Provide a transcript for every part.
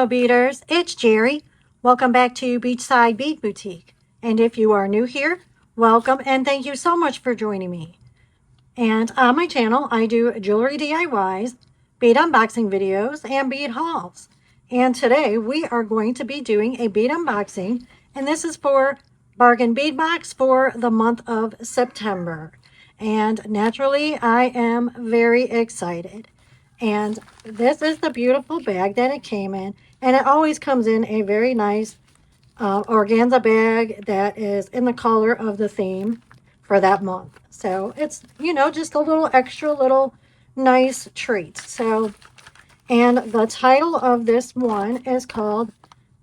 Hello beaders, it's Jerry. Welcome back to Beachside Bead Boutique. And if you are new here, welcome and thank you so much for joining me. And on my channel, I do jewelry DIYs, bead unboxing videos, and bead hauls. And today we are going to be doing a bead unboxing, and this is for Bargain Bead Box for the month of September. And naturally, I am very excited. And this is the beautiful bag that it came in. And it always comes in a very nice organza bag that is in the color of the theme for that month. So it's, you know, just a little extra little nice treat. So, and the title of this one is called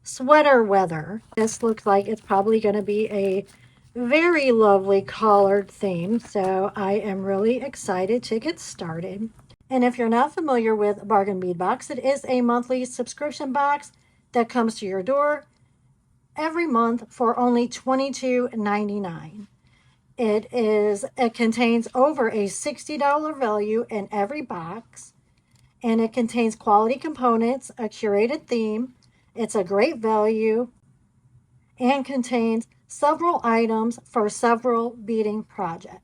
Sweater Weather. This looks like it's probably going to be a very lovely collared theme. So I am really excited to get started. And if you're not familiar with Bargain Bead Box, it is a monthly subscription box that comes to your door every month for only $22.99. It contains over a $60 value in every box, and it contains quality components, a curated theme. It's a great value and contains several items for several beading projects.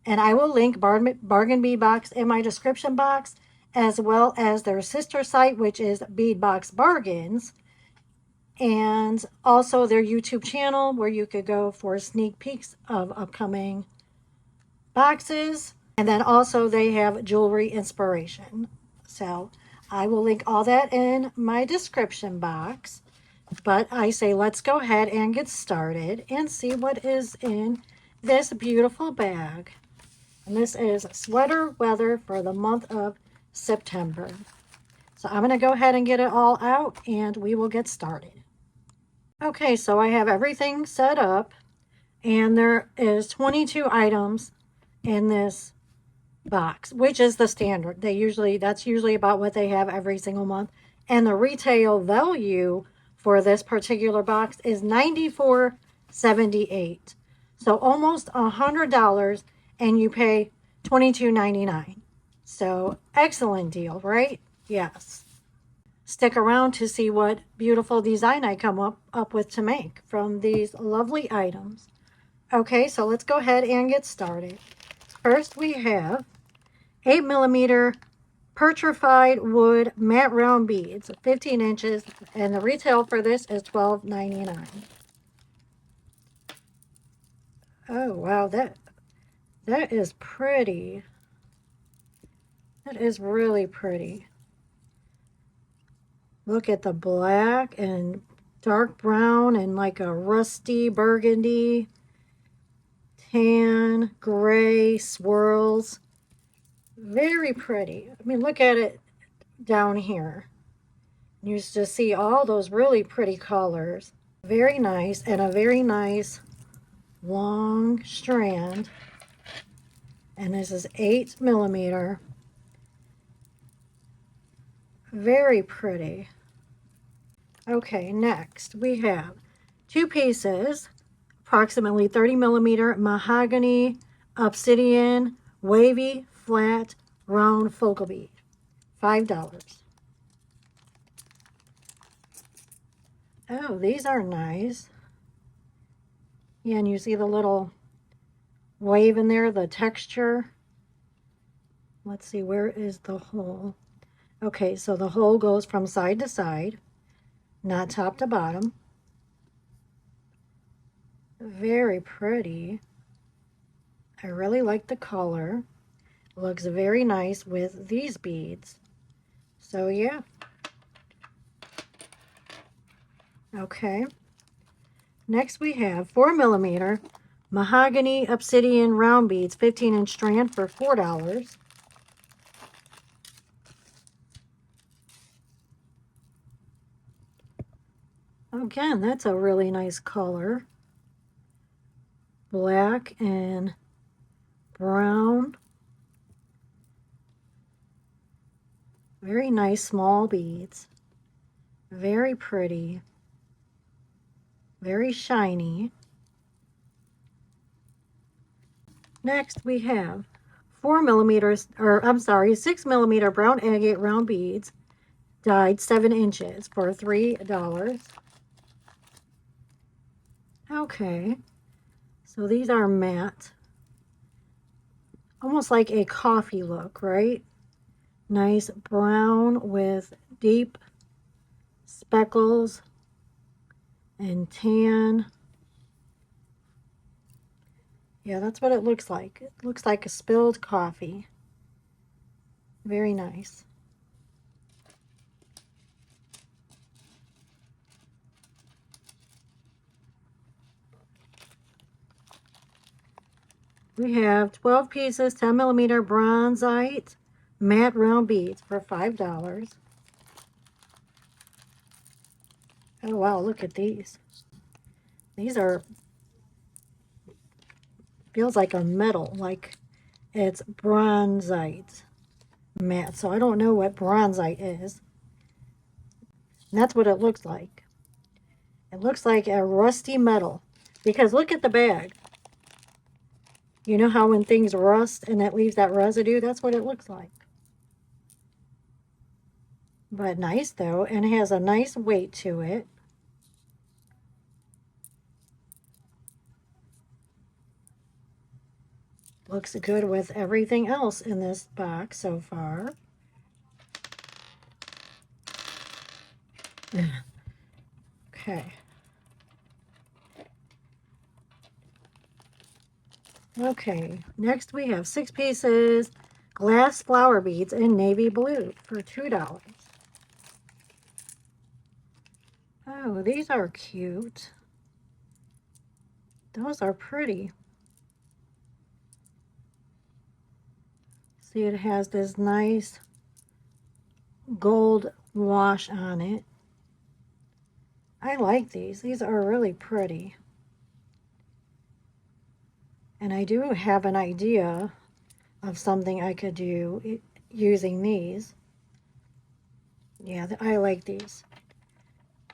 And I will link Bargain Bead Box in my description box, as well as their sister site, which is Bead Box Bargains, and also their YouTube channel where you could go for sneak peeks of upcoming boxes. And then also they have jewelry inspiration. So I will link all that in my description box. But I say let's go ahead and get started and see what is in this beautiful bag. And this is Sweater Weather for the month of September. So I'm going to go ahead and get it all out and we will get started. Okay, so I have everything set up and there is 22 items in this box, which is the standard. That's usually about what they have every single month. And the retail value for this particular box is $94.78. So almost $100, and you pay $22.99. So excellent deal, right? Yes. Stick around to see what beautiful design I come up with to make from these lovely items. Okay, so let's go ahead and get started. First we have 8mm petrified wood matte round beads, 15 inches, and the retail for this is $12.99. Oh wow, that is pretty. That is really pretty. Look at the black and dark brown and like a rusty burgundy, tan, gray swirls. Very pretty. I mean, look at it down here. You just see all those really pretty colors. Very nice, and a very nice long strand. And this is 8mm. Very pretty. Okay, next we have 2 pieces, approximately 30mm mahogany, obsidian, wavy, flat, round focal bead, $5. Oh, these are nice. Yeah, and you see the little wave in there, the texture. Let's see, where is the hole? Okay, so the hole goes from side to side, not top to bottom. Very pretty. I really like the color. Looks very nice with these beads. So yeah. Okay. Next we have 4mm mahogany obsidian round beads, 15-inch strand for $4. Again, that's a really nice color. Black and brown. Very nice small beads. Very pretty. Very shiny. Next we have 6mm brown agate round beads, dyed 7 inches for $3. Okay, so these are matte. Almost like a coffee look, right? Nice brown with deep speckles and tan. Yeah, that's what it looks like. It looks like a spilled coffee. Very nice. We have 12 pieces, 10 millimeter bronzite matte round beads for $5. Oh wow, look at these. These are, feels like a metal, like it's bronzite matte. So I don't know what bronzite is. And that's what it looks like. It looks like a rusty metal. Because look at the bag. You know how when things rust and it leaves that residue? That's what it looks like. But nice though, and it has a nice weight to it. Looks good with everything else in this box so far. Okay. Okay, next we have 6 pieces glass flower beads in navy blue for $2. Oh, these are cute. Those are pretty. See, it has this nice gold wash on it. I like these. These are really pretty. And I do have an idea of something I could do using these. Yeah, I like these.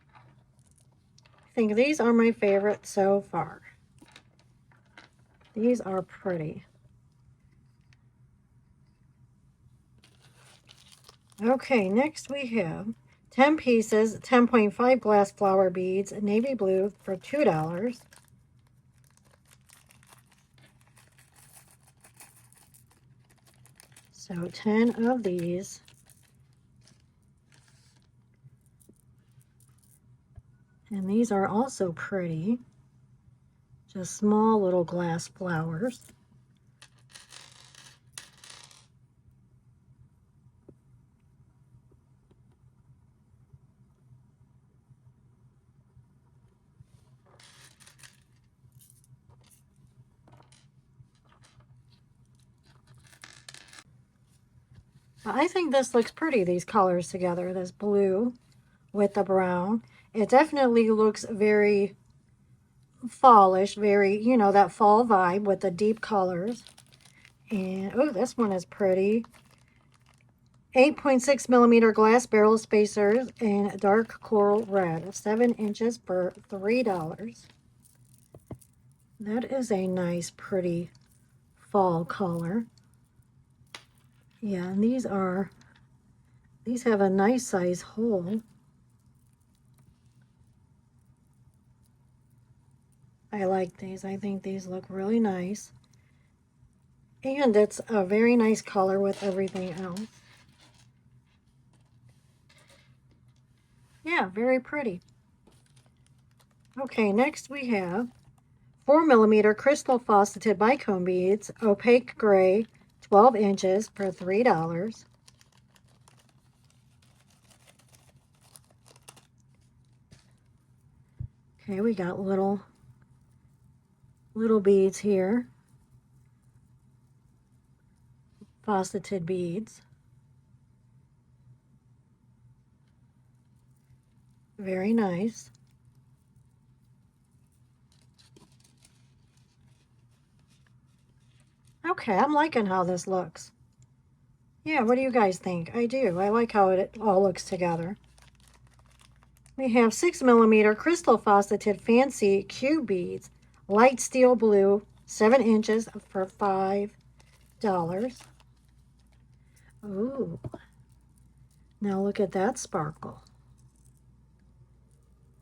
I think these are my favorite so far. These are pretty. Okay, next we have 10 pieces, 10.5 glass flower beads, navy blue for $2. So 10 of these. And these are also pretty. Just small little glass flowers. I think this looks pretty, these colors together, this blue with the brown. It definitely looks very fallish, very, you know, that fall vibe with the deep colors. And, oh, this one is pretty. 8.6 millimeter glass barrel spacers in dark coral red, 7 inches for $3. That is a nice, pretty fall color. Yeah, and these have a nice size hole. I like these. I think these look really nice. And it's a very nice color with everything else. Yeah, very pretty. Okay, next we have 4 millimeter crystal faceted bicone beads, opaque gray, 12 inches for $3. Okay, we got little beads here. Faceted beads. Very nice. Okay, I'm liking how this looks. Yeah, what do you guys think? I do. I like how it all looks together. We have 6 millimeter crystal faceted fancy cube beads, light steel blue, 7 inches for $5. Ooh. Now look at that sparkle.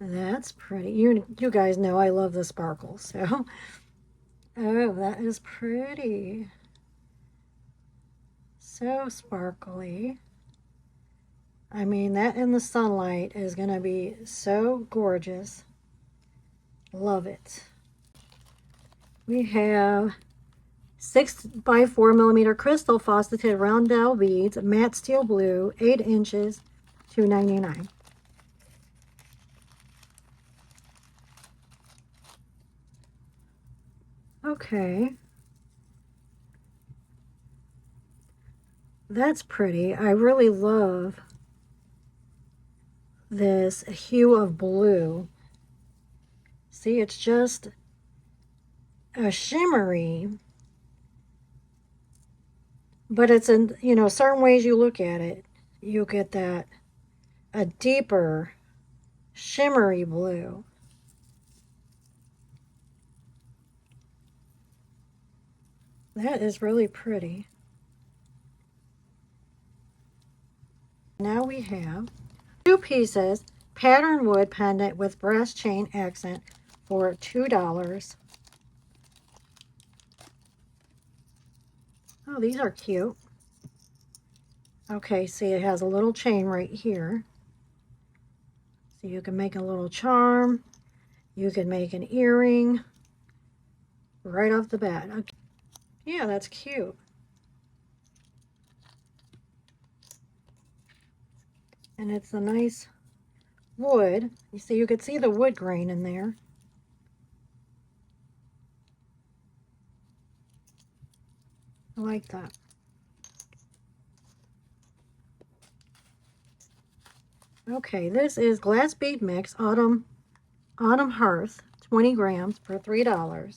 That's pretty. You guys know I love the sparkles, so. Oh, that is pretty. So sparkly. I mean, that in the sunlight is going to be so gorgeous. Love it. We have 6 by 4 millimeter crystal faceted round dowel beads, matte steel blue, 8 inches, $2.99. Okay. That's pretty. I really love this hue of blue. See, it's just a shimmery, but it's in, you know, certain ways you look at it, you get that, a deeper shimmery blue. That is really pretty. Now we have 2 pieces pattern wood pendant with brass chain accent for $2. Oh, these are cute. Okay, see, it has a little chain right here. So you can make a little charm. You can make an earring right off the bat. Okay. Yeah, that's cute. And it's a nice wood. You see, you could see the wood grain in there. I like that. Okay, this is glass bead mix autumn hearth, 20 grams for $3.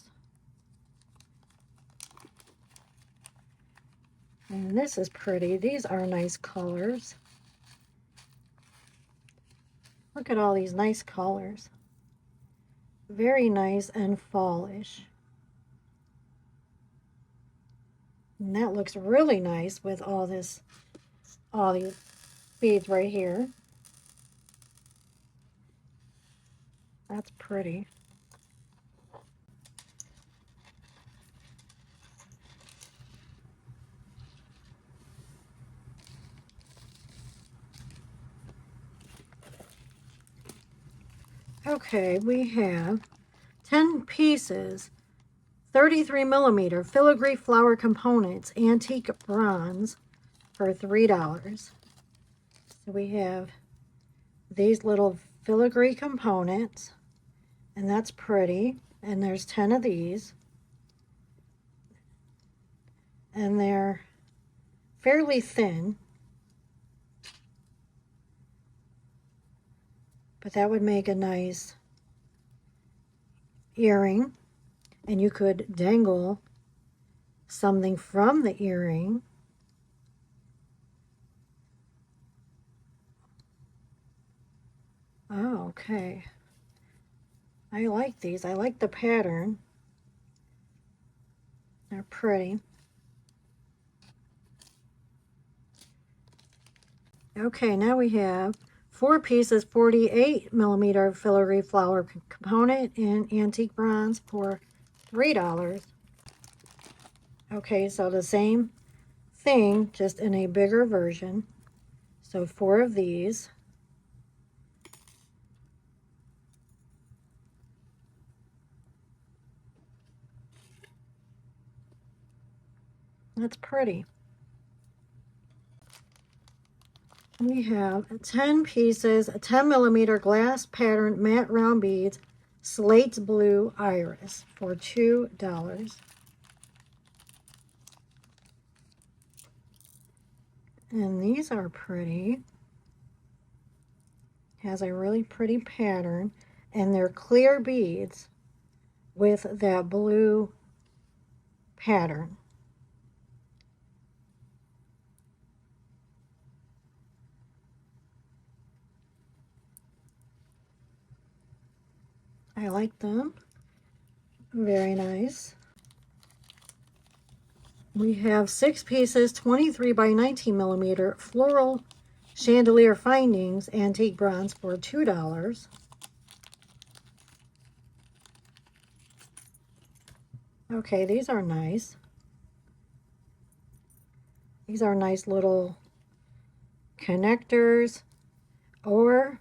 And this is pretty. These are nice colors. Look at all these nice colors. Very nice and fallish. And that looks really nice with all these beads right here. That's pretty. Okay, we have 10 pieces, 33 millimeter filigree flower components, antique bronze for $3. So we have these little filigree components, and that's pretty. And there's 10 of these. And they're fairly thin. But that would make a nice earring. And you could dangle something from the earring. Oh, okay. I like these. I like the pattern. They're pretty. Okay, now we have 4 pieces, 48 millimeter filigree flower component in antique bronze for $3. Okay, so the same thing, just in a bigger version. So 4 of these. That's pretty. We have 10 pieces, 10 millimeter glass pattern matte round beads, slate blue iris for $2. And these are pretty. Has a really pretty pattern, and they're clear beads with that blue pattern. I like them. Very nice. We have 6 pieces, 23 by 19 millimeter floral Chandelier Findings Antique Bronze for $2. Okay, these are nice. These are nice little connectors. Or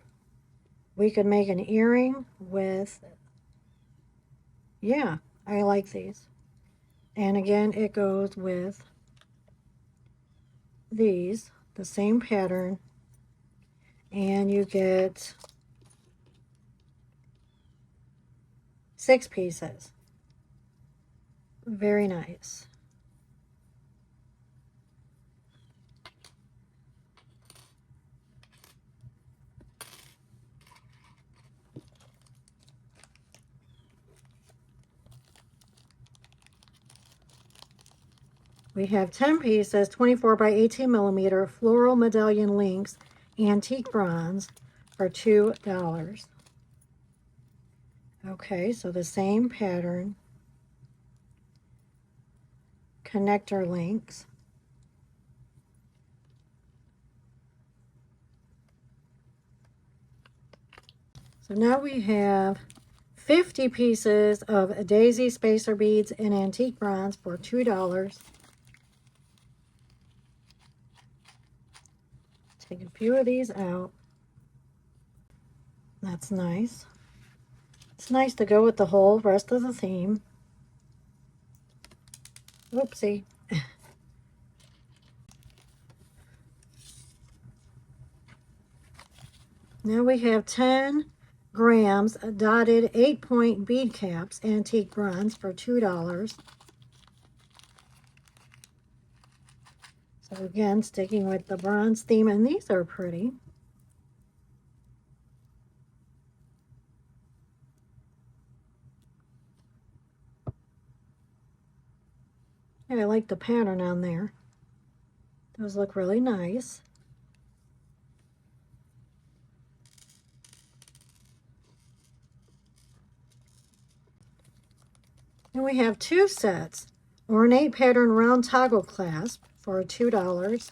we could make an earring with, yeah, I like these. And again, it goes with these, the same pattern. And you get 6 pieces. Very nice. We have 10 pieces, 24 by 18 millimeter floral medallion links, antique bronze for $2. Okay, so the same pattern, connector links. So now we have 50 pieces of daisy spacer beads in antique bronze for $2. Take a few of these out. That's nice. It's nice to go with the whole rest of the theme. Whoopsie. Now we have 10 grams dotted 8-point bead caps, antique bronze for $2. So again, sticking with the bronze theme, and these are pretty. I like the pattern on there. Those look really nice. And we have 2 sets. Ornate pattern round toggle clasp for $2.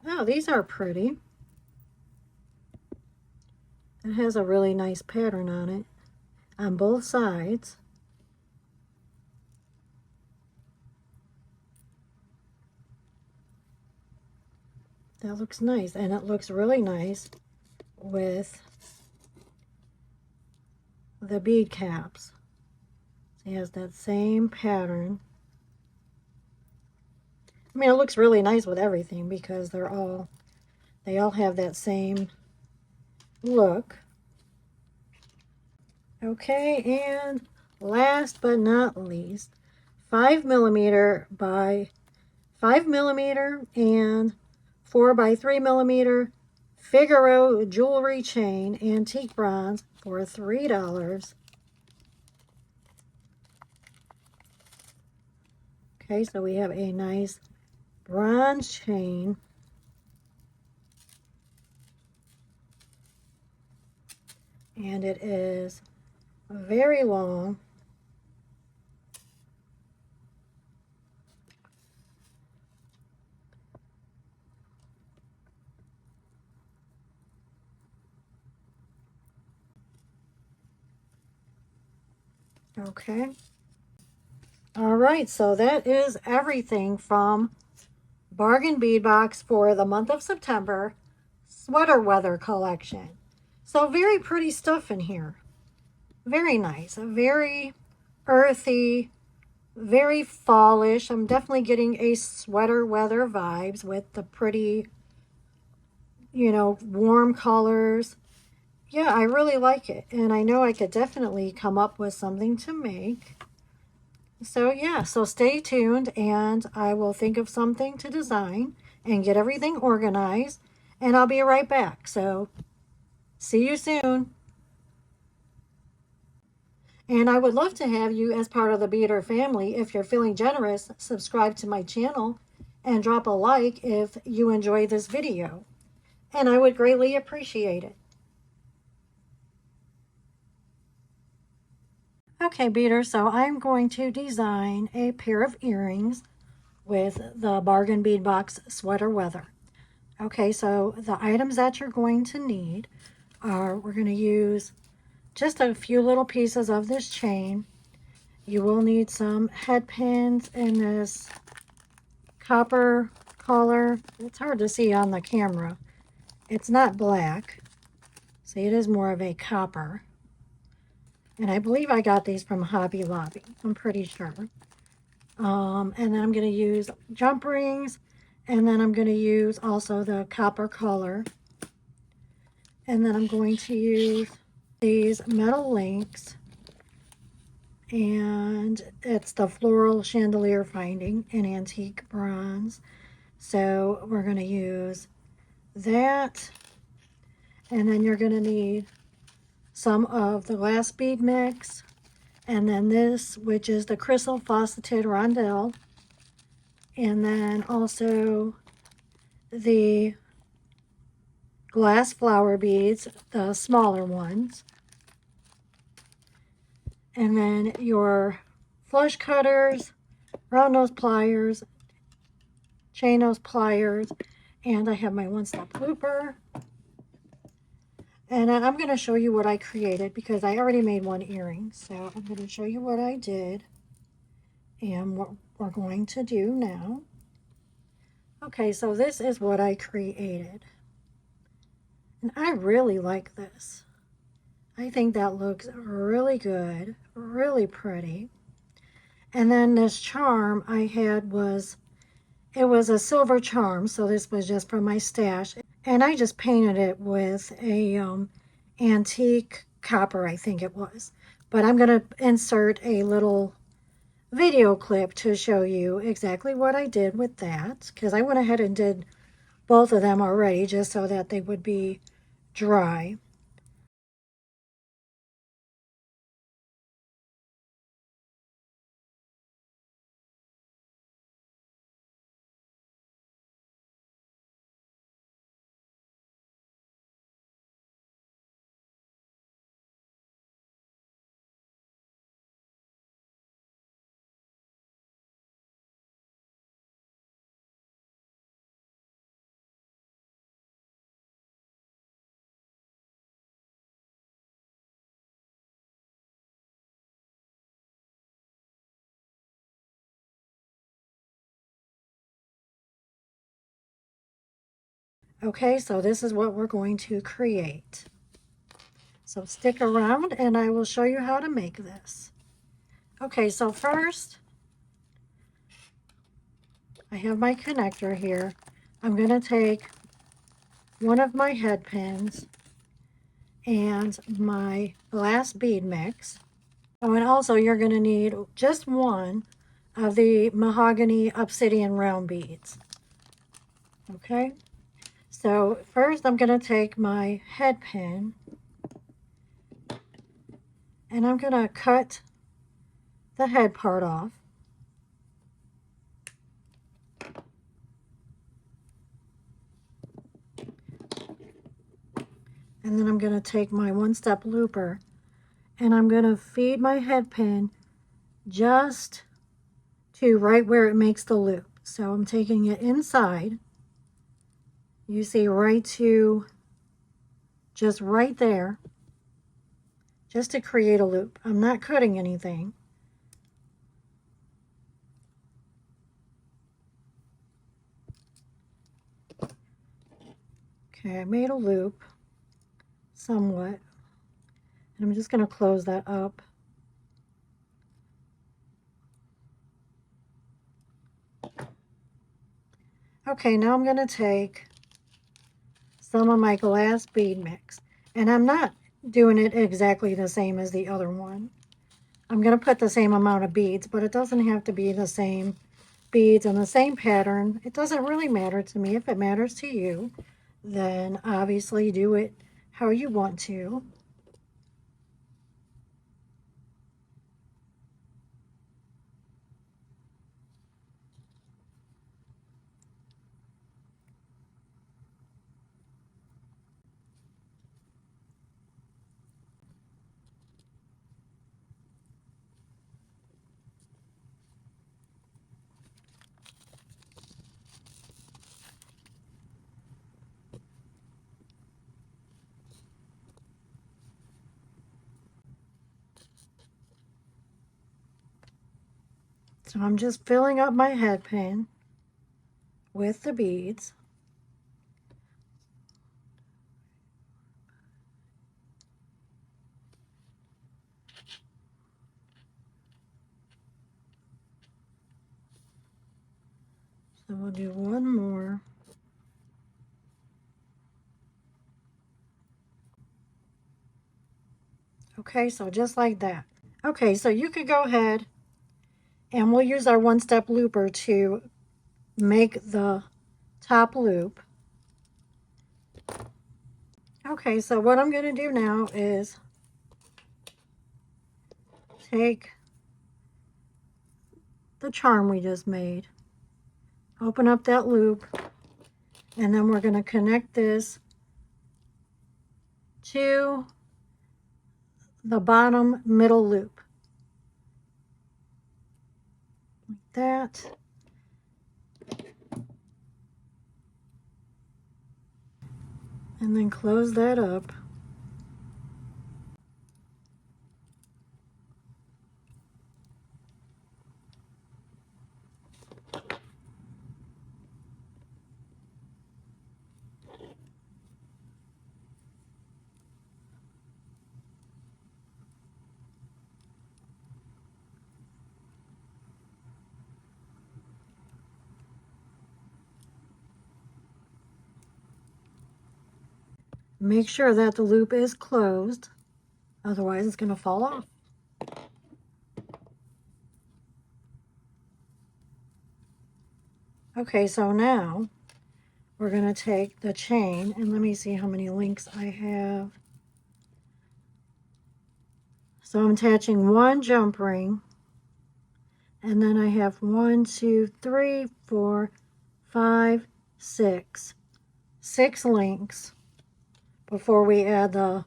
Oh, these are pretty. It has a really nice pattern on it on both sides. That looks nice, and it looks really nice with the bead caps. It has that same pattern. I mean, it looks really nice with everything because they all have that same look. Okay, and last but not least, 5 millimeter by 5 millimeter and 4 by 3 millimeter Figaro jewelry chain, antique bronze for $3. Okay, so we have a nice bronze chain. And it is very long. Okay. All right, so that is everything from Bargain Bead Box for the month of September sweater weather collection. So very pretty stuff in here. Very nice, very earthy, very fallish. I'm definitely getting a sweater weather vibes with the pretty, you know, warm colors. Yeah, I really like it. And I know I could definitely come up with something to make. So yeah, so stay tuned and I will think of something to design and get everything organized. And I'll be right back. So see you soon. And I would love to have you as part of the Beater family. If you're feeling generous, subscribe to my channel and drop a like if you enjoy this video. And I would greatly appreciate it. Okay, Beater, so I'm going to design a pair of earrings with the Bargain Bead Box sweater weather. Okay, so the items that you're going to need are, we're going to use just a few little pieces of this chain. You will need some head pins in this copper color. It's hard to see on the camera. It's not black. See, it is more of a copper. And I believe I got these from Hobby Lobby. I'm pretty sure. And then I'm going to use jump rings. And then I'm going to use also the copper color. And then I'm going to use these metal links. And it's the floral chandelier finding in antique bronze. So we're going to use that. And then you're going to need some of the glass bead mix. And then this, which is the crystal faceted rondelle. And then also the glass flower beads, the smaller ones. And then your flush cutters, round nose pliers, chain nose pliers, and I have my one-step looper. And I'm going to show you what I created because I already made one earring. So I'm going to show you what I did and what we're going to do now. Okay, so this is what I created. And I really like this. I think that looks really good, really pretty. And then this charm I had was, it was a silver charm, so this was just from my stash. And I just painted it with a antique copper, I think it was. But I'm going to insert a little video clip to show you exactly what I did with that, because I went ahead and did both of them already just so that they would be dry. Okay, so this is what we're going to create. So stick around and I will show you how to make this. Okay, so first, I have my connector here. I'm going to take one of my head pins and my glass bead mix. Oh, and also you're going to need just one of the mahogany obsidian round beads. Okay, so first I'm going to take my head pin and I'm going to cut the head part off. And then I'm going to take my one-step looper and I'm going to feed my head pin just to right where it makes the loop. So I'm taking it inside. You see right to just right there, just to create a loop. I'm not cutting anything. Okay, I made a loop somewhat. And I'm just going to close that up. Okay, now I'm going to take some of my glass bead mix. And I'm not doing it exactly the same as the other one. I'm going to put the same amount of beads, but it doesn't have to be the same beads and the same pattern. It doesn't really matter to me. If it matters to you, then obviously do it how you want to. So I'm just filling up my head pin with the beads. So we'll do one more. Okay, so just like that. Okay, so you could go ahead and we'll use our one-step looper to make the top loop. Okay, so what I'm going to do now is take the charm we just made, open up that loop, and then we're going to connect this to the bottom middle loop. Like that. And then close that up. Make sure that the loop is closed, otherwise it's going to fall off. Okay, so now we're going to take the chain, and let me see how many links I have. So I'm attaching one jump ring, and then I have 1, 2, 3, 4, 5, 6. 6 links before we add the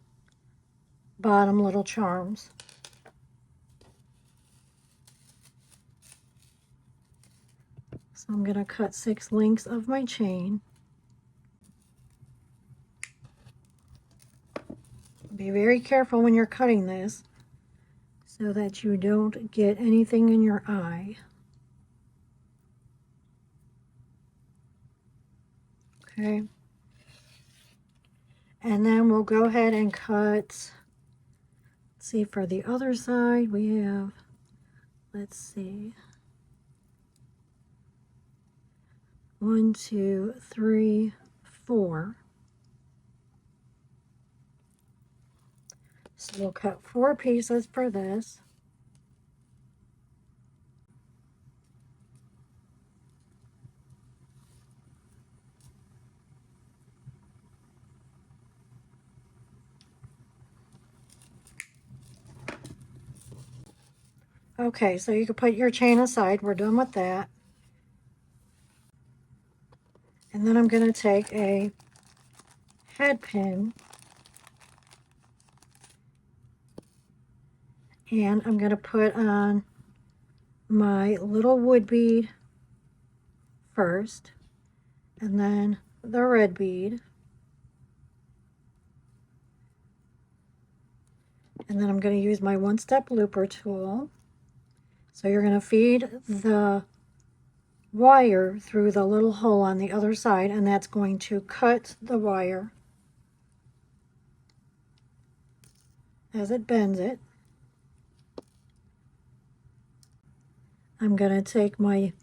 bottom little charms. So I'm going to cut 6 links of my chain. Be very careful when you're cutting this so that you don't get anything in your eye. Okay. And then we'll go ahead and cut, let's see, for the other side we have, let's see, 1, 2, 3, 4. So we'll cut 4 pieces for this. Okay, so you can put your chain aside. We're done with that. And then I'm going to take a head pin and I'm going to put on my little wood bead first, and then the red bead, and then I'm going to use my one-step looper tool. So you're going to feed the wire through the little hole on the other side, and that's going to cut the wire as it bends it. I'm going to take my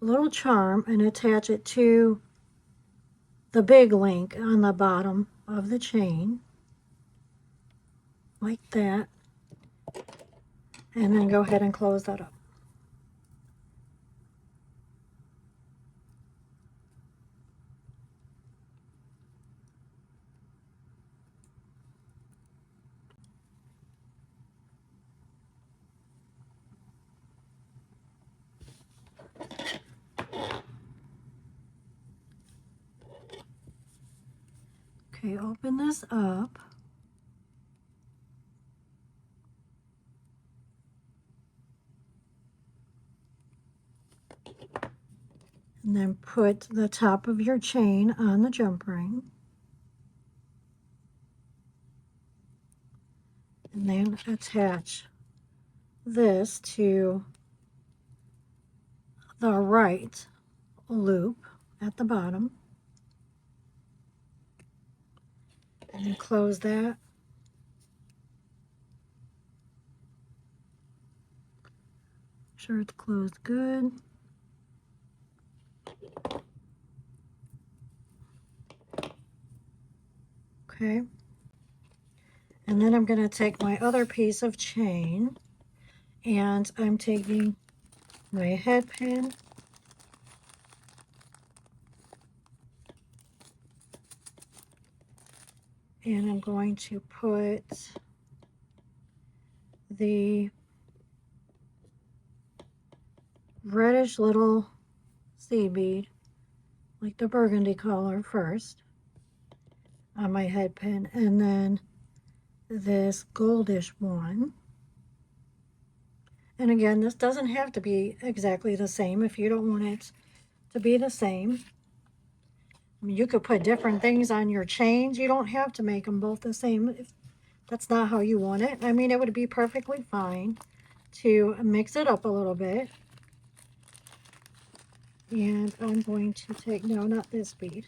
little charm and attach it to the big link on the bottom of the chain, like that, and then go ahead and close that up. Okay, open this up. And then put the top of your chain on the jump ring. And then attach this to the right loop at the bottom. And then close that. Sure it's closed good. Okay. And then I'm going to take my other piece of chain, and I'm taking my head pin, and I'm going to put the reddish little seed bead, like the burgundy color, first on my head pin, and then this goldish one. And again, this doesn't have to be exactly the same if you don't want it to be the same. I mean, you could put different things on your chains. You don't have to make them both the same if that's not how you want it. I mean, it would be perfectly fine to mix it up a little bit. And I'm going to take, no, not this bead.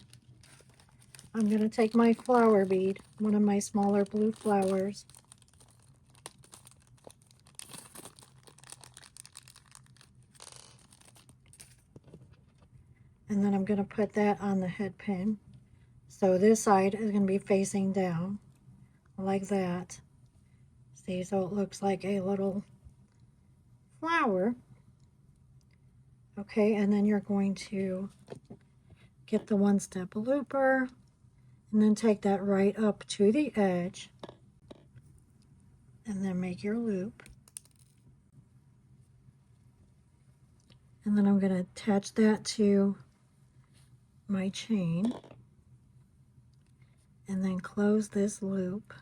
I'm going to take my flower bead, one of my smaller blue flowers. And then I'm going to put that on the head pin. So this side is going to be facing down like that. See, so it looks like a little flower. Okay, and then you're going to get the one-step looper and then take that right up to the edge and then make your loop. And then I'm going to attach that to my chain and then close this loop.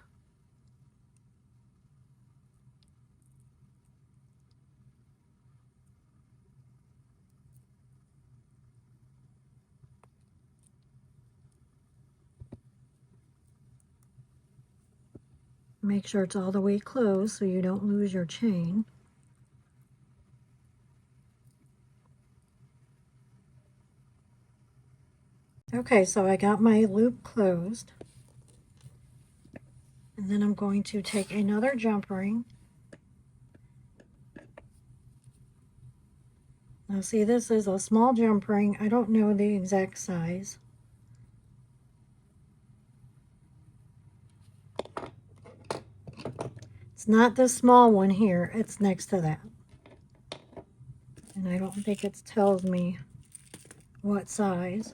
Make sure it's all the way closed so you don't lose your chain. Okay, so I got my loop closed. And then I'm going to take another jump ring. Now see, this is a small jump ring. I don't know the exact size. It's not this small one here, it's next to that. And I don't think it tells me what size.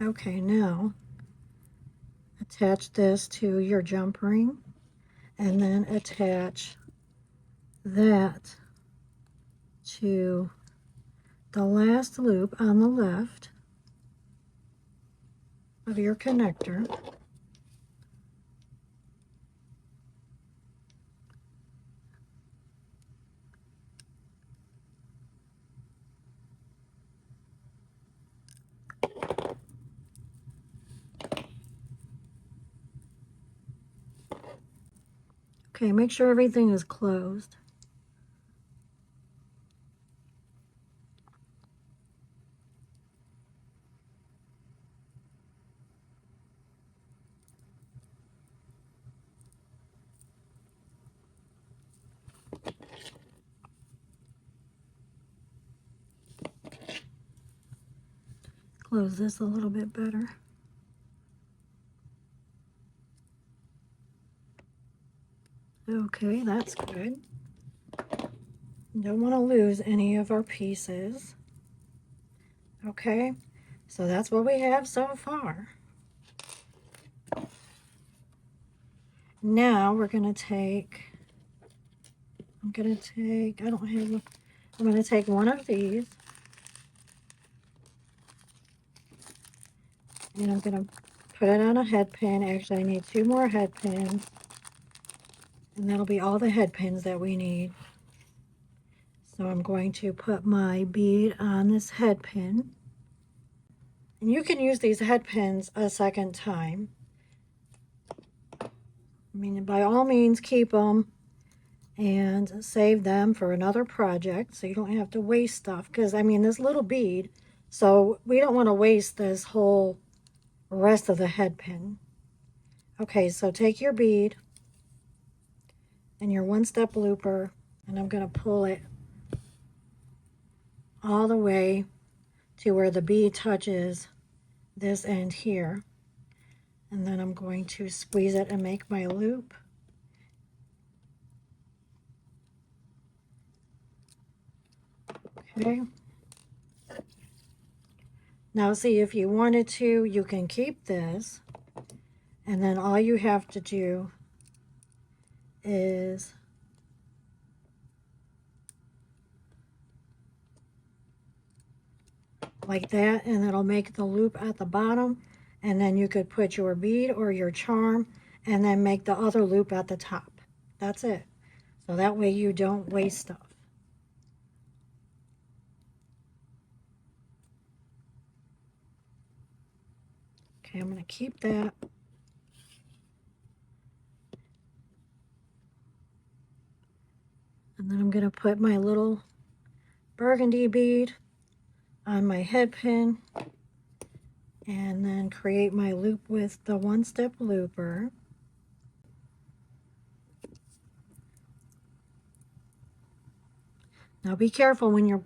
Okay, now attach this to your jump ring and then attach that to the last loop on the left of your connector. Okay, make sure everything is closed. Close this a little bit better. Okay, that's good. Don't want to lose any of our pieces. Okay, so that's what we have so far. Now we're going to take, I'm going to take one of these. And I'm going to put it on a head pin. Actually, I need two more head pins. And that'll be all the head pins that we need. So I'm going to put my bead on this head pin. And you can use these head pins a second time. I mean, by all means, keep them and save them for another project so you don't have to waste stuff. Because, I mean, this little bead, so we don't want to waste this whole rest of the head pin. Okay, so take your bead and your one-step looper, and I'm going to pull it all the way to where the bead touches this end here. And then I'm going to squeeze it and make my loop. Okay. Now see, if you wanted to, you can keep this, and then all you have to do is like that, and it'll make the loop at the bottom, and then you could put your bead or your charm and then make the other loop at the top. That's it. So that way you don't waste stuff. Okay, I'm going to keep that. And then I'm going to put my little burgundy bead on my head pin and then create my loop with the one-step looper. Now be careful when you're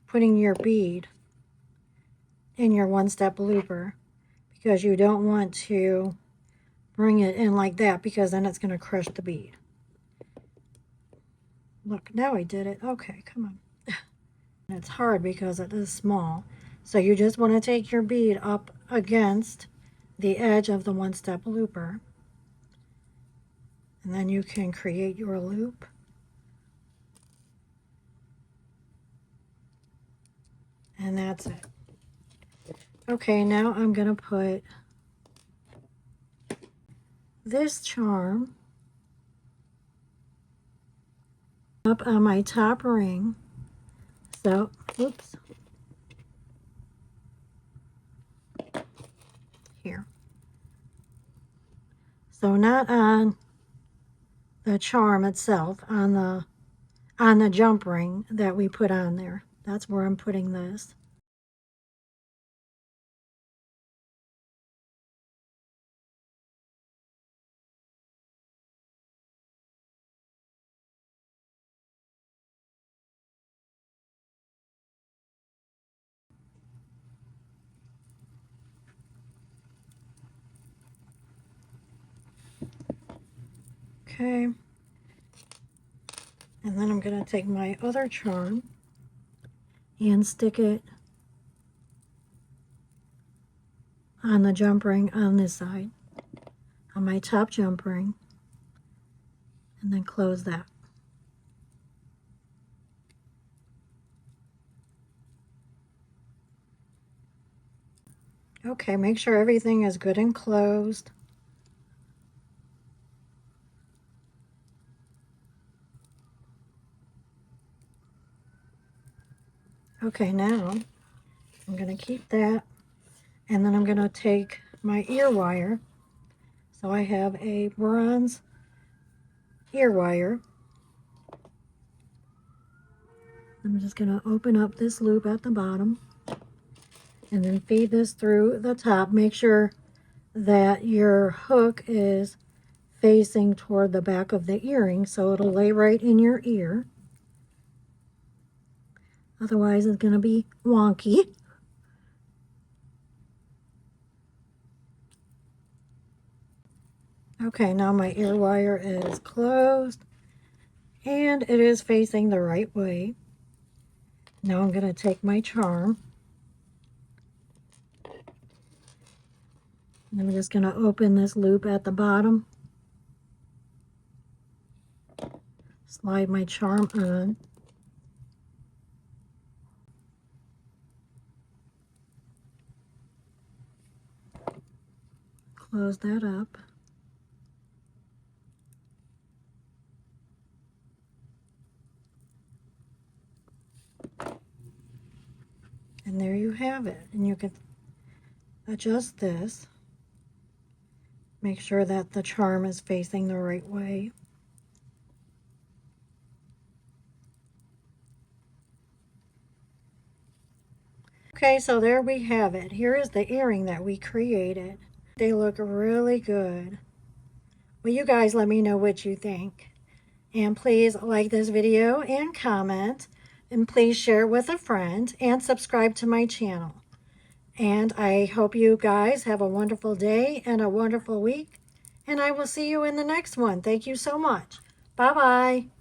putting your bead in your one-step looper, because you don't want to bring it in like that, because then it's going to crush the bead. Look, now I did it. Okay, come on. It's hard because it is small. So you just want to take your bead up against the edge of the one-step looper, and then you can create your loop. And that's it. Okay, now I'm going to put this charm up on my top ring. So, oops. Here. So not on the charm itself, on the jump ring that we put on there. That's where I'm putting this. Okay. And then I'm going to take my other charm and stick it on the jump ring on this side, on my top jump ring, and then close that. Okay, make sure everything is good and closed. Okay, now I'm going to keep that, and then I'm going to take my ear wire. So I have a bronze ear wire. I'm just going to open up this loop at the bottom and then feed this through the top. Make sure that your hook is facing toward the back of the earring so it'll lay right in your ear. Otherwise it's going to be wonky. Okay, now my ear wire is closed and it is facing the right way. Now I'm going to take my charm and I'm just going to open this loop at the bottom, slide my charm on, close that up. have it. And you can adjust this. Make sure that the charm is facing the right way. Okay, so there we have it. Here is the earring that we created. They look really good. Well, you guys let me know what you think. And please like this video and comment. And please share it with a friend and subscribe to my channel. And I hope you guys have a wonderful day and a wonderful week. And I will see you in the next one. Thank you so much. Bye-bye.